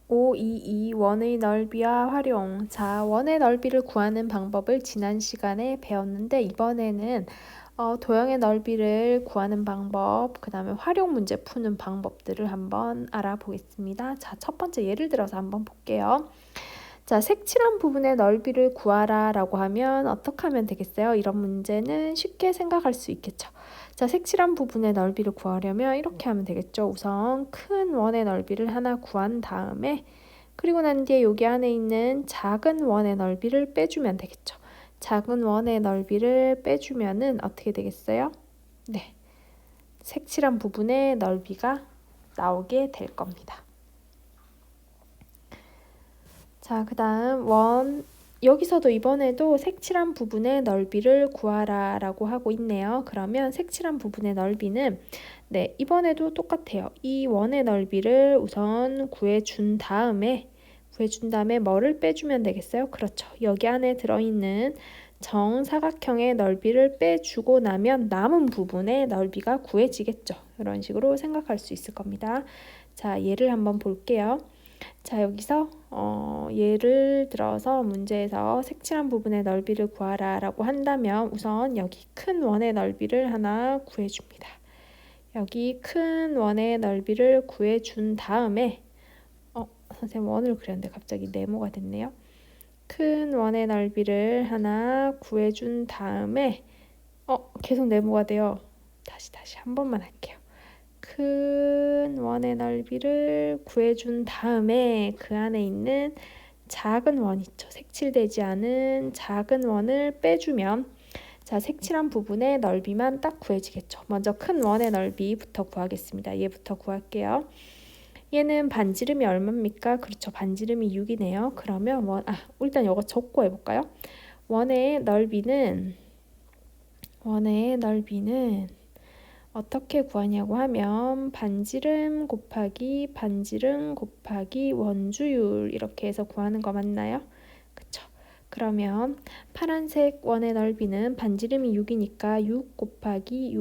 522 원의 넓이와 활용. 자, 원의 넓이를 구하는 방법을 지난 시간에 배웠는데 이번에는 도형의 넓이를 구하는 방법, 그 다음에 활용 문제 푸는 방법들을 한번 알아보겠습니다. 자, 첫 번째 예를 들어서 한번 볼게요. 자, 색칠한 부분의 넓이를 구하라 라고 하면 어떻게 하면 되겠어요? 이런 문제는 쉽게 생각할 수 있겠죠. 자, 색칠한 부분의 넓이를 구하려면 이렇게 하면 되겠죠. 우선 큰 원의 넓이를 하나 구한 다음에 그리고 난 뒤에 여기 안에 있는 작은 원의 넓이를 빼주면 되겠죠. 작은 원의 넓이를 빼주면은 어떻게 되겠어요? 네, 색칠한 부분의 넓이가 나오게 될 겁니다. 자, 그 다음 여기서도 이번에도 색칠한 부분의 넓이를 구하라 라고 하고 있네요. 그러면 색칠한 부분의 넓이는 네, 이번에도 똑같아요. 이 원의 넓이를 우선 구해준 다음에 뭐를 빼주면 되겠어요? 그렇죠. 여기 안에 들어있는 정사각형의 넓이를 빼주고 나면 남은 부분의 넓이가 구해지겠죠. 이런 식으로 생각할 수 있을 겁니다. 자, 예를 한번 볼게요. 자, 여기서 예를 들어서 문제에서 색칠한 부분의 넓이를 구하라 라고 한다면 우선 여기 큰 원의 넓이를 하나 구해줍니다. 여기 큰 원의 넓이를 구해준 다음에 선생님 원을 그렸는데 갑자기 네모가 됐네요. 큰 원의 넓이를 하나 구해준 다음에 계속 네모가 돼요. 다시 한 번만 할게요. 큰 원의 넓이를 구해준 다음에 그 안에 있는 작은 원 있죠. 색칠되지 않은 작은 원을 빼주면 자, 색칠한 부분의 넓이만 딱 구해지겠죠. 먼저 큰 원의 넓이부터 구하겠습니다. 얘부터 구할게요. 얘는 반지름이 얼마입니까? 그렇죠. 반지름이 6이네요. 그러면 일단 이거 적고 해볼까요? 원의 넓이는 어떻게 구하냐고 하면 반지름 곱하기 원주율 이렇게 해서 구하는 거 맞나요? 그쵸? 그러면 파란색 원의 넓이는 반지름이 6이니까 6 곱하기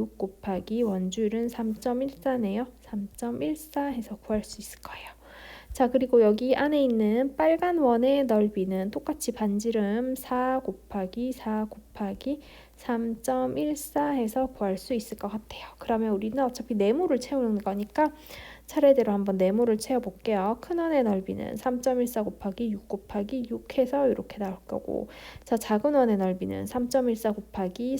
원주율은 3.14네요. 3.14 해서 구할 수 있을 거예요. 자, 그리고 여기 안에 있는 빨간 원의 넓이는 똑같이 반지름 4 곱하기 3.14 해서 구할 수 있을 것 같아요. 그러면 우리는 어차피 네모를 채우는 거니까 차례대로 한번 네모를 채워볼게요. 큰 원의 넓이는 3.14 곱하기 6 해서 이렇게 나올 거고, 자, 작은 원의 넓이는 3.14 곱하기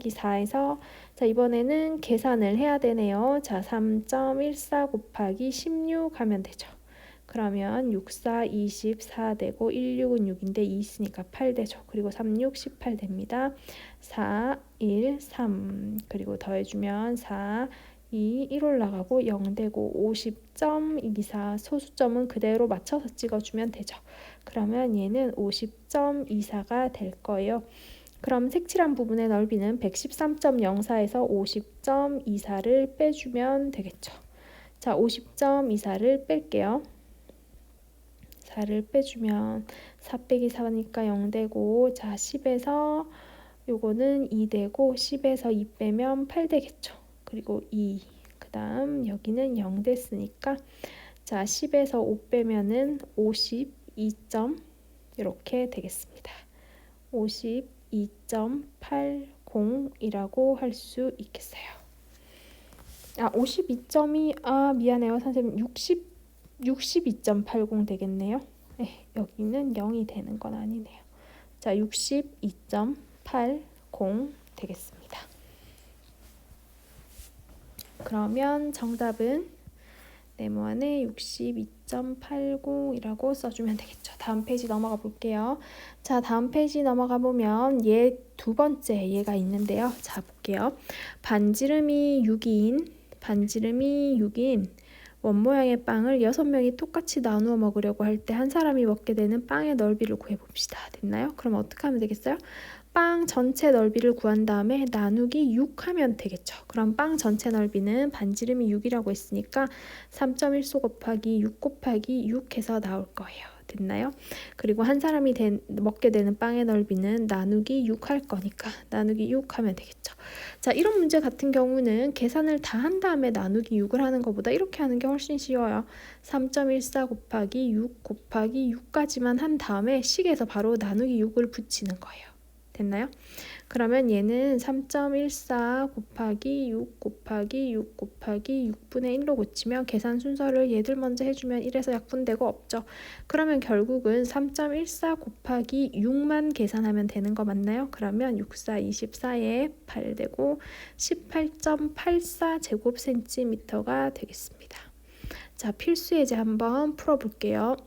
4 해서 자, 이번에는 계산을 해야 되네요. 자, 3.14 곱하기 16 하면 되죠. 그러면 6, 4, 24 되고 1, 6은 6인데 2 있으니까 8 되죠. 그리고 3, 6, 18 됩니다. 4, 1, 3 그리고 더해주면 4, 2, 1 올라가고 0 되고 50.24 소수점은 그대로 맞춰서 찍어주면 되죠. 그러면 얘는 50.24가 될 거예요. 그럼 색칠한 부분의 넓이는 113.04에서 50.24를 빼주면 되겠죠. 자, 50.24를 뺄게요. 4를 빼주면 4 빼기 4니까 0 되고, 자, 10에서 요거는 2 되고 10에서 2 빼면 8 되겠죠. 그리고 2, 그 다음 여기는 0 됐으니까 자, 10에서 5 빼면은 52점 이렇게 되겠습니다. 52.80이라고 할 수 있겠어요. 52점이 미안해요 선생님, 62.80 되겠네요. 네, 여기는 0이 되는 건 아니네요. 자, 62.80 되겠습니다. 그러면 정답은 네모 안에 62.80이라고 써주면 되겠죠. 다음 페이지 넘어가 볼게요. 자, 다음 페이지 넘어가 보면 얘 두 번째 얘가 있는데요. 자, 볼게요. 반지름이 6인 원 모양의 빵을 6명이 똑같이 나누어 먹으려고 할 때 한 사람이 먹게 되는 빵의 넓이를 구해봅시다. 됐나요? 그럼 어떻게 하면 되겠어요? 빵 전체 넓이를 구한 다음에 나누기 6 하면 되겠죠. 그럼 빵 전체 넓이는 반지름이 6이라고 했으니까 3.14 곱하기 6 해서 나올 거예요. 됐나요? 그리고 한 사람이 먹게 되는 빵의 넓이는 나누기 6 할 거니까 나누기 6 하면 되겠죠. 자, 이런 문제 같은 경우는 계산을 다 한 다음에 나누기 6을 하는 것보다 이렇게 하는 게 훨씬 쉬워요. 3.14 곱하기 6 곱하기 6까지만 한 다음에 식에서 바로 나누기 6을 붙이는 거예요. 됐나요? 그러면 얘는 3.14 곱하기 6 곱하기 6 곱하기 6분의 1로 고치면 계산 순서를 얘들 먼저 해주면 1에서 약분되고 없죠. 그러면 결국은 3.14 곱하기 6만 계산하면 되는 거 맞나요? 그러면 6, 4, 24에 8 되고 18.84 제곱센티미터가 되겠습니다. 자, 필수 예제 한번 풀어볼게요.